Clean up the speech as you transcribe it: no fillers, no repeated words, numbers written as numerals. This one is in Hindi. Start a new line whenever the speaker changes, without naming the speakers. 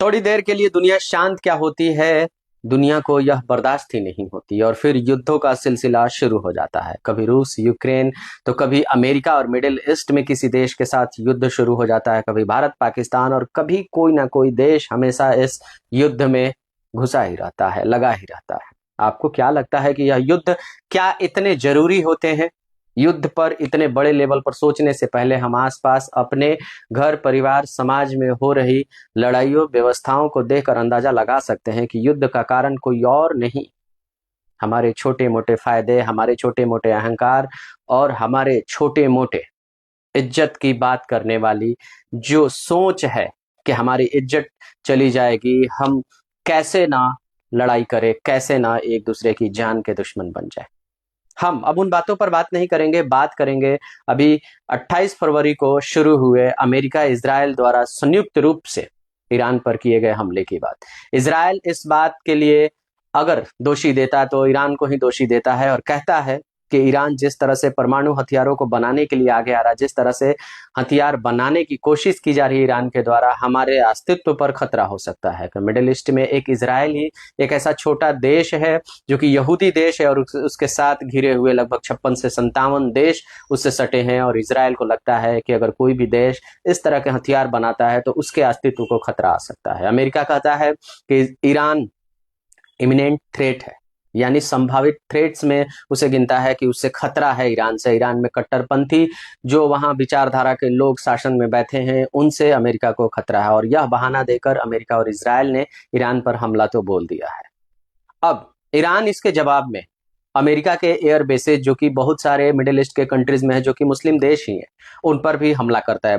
थोड़ी देर के लिए दुनिया शांत क्या होती है, दुनिया को यह बर्दाश्त ही नहीं होती और फिर युद्धों का सिलसिला शुरू हो जाता है। कभी रूस यूक्रेन, तो कभी अमेरिका और मिडिल ईस्ट में किसी देश के साथ युद्ध शुरू हो जाता है, कभी भारत पाकिस्तान, और कभी कोई ना कोई देश हमेशा इस युद्ध में घुसा ही रहता है, लगा ही रहता है। आपको क्या लगता है कि यह युद्ध क्या इतने जरूरी होते हैं? युद्ध पर इतने बड़े लेवल पर सोचने से पहले हम आसपास अपने घर परिवार समाज में हो रही लड़ाइयों व्यवस्थाओं को देखकर अंदाजा लगा सकते हैं कि युद्ध का कारण कोई और नहीं, हमारे छोटे मोटे फायदे, हमारे छोटे मोटे अहंकार और हमारे छोटे मोटे इज्जत की बात करने वाली जो सोच है कि हमारी इज्जत चली जाएगी, हम कैसे ना लड़ाई करें, कैसे ना एक दूसरे की जान के दुश्मन बन जाए। हम अब उन बातों पर बात नहीं करेंगे, बात करेंगे अभी 28 फरवरी को शुरू हुए अमेरिका इजराइल द्वारा संयुक्त रूप से ईरान पर किए गए हमले की बात। इजराइल इस बात के लिए अगर दोषी देता तो ईरान को ही दोषी देता है और कहता है कि ईरान जिस तरह से परमाणु हथियारों को बनाने के लिए आगे आ रहा है, जिस तरह से हथियार बनाने की कोशिश की जा रही है ईरान के द्वारा, हमारे अस्तित्व पर खतरा हो सकता है। कि मिडिल ईस्ट में एक इजराइल ही एक ऐसा छोटा देश है जो कि यहूदी देश है और उसके साथ घिरे हुए लगभग 56 से 57 देश उससे सटे हैं, और इजराइल को लगता है कि अगर कोई भी देश इस तरह के हथियार बनाता है तो उसके अस्तित्व को खतरा आ सकता है। अमेरिका कहता है कि ईरान इमिनेंट थ्रेट है, यानी संभावित थ्रेट्स में उसे गिनता है कि उससे खतरा है ईरान से। ईरान में कट्टरपंथी जो वहां विचारधारा के लोग शासन में बैठे हैं उनसे अमेरिका को खतरा है, और यह बहाना देकर अमेरिका और इजराइल ने ईरान पर हमला तो बोल दिया है। अब ईरान इसके जवाब में अमेरिका के एयर बेसेस जो कि बहुत सारे मिडिल ईस्ट के कंट्रीज में है, जो कि मुस्लिम देश ही हैं, उन पर भी हमला करता है।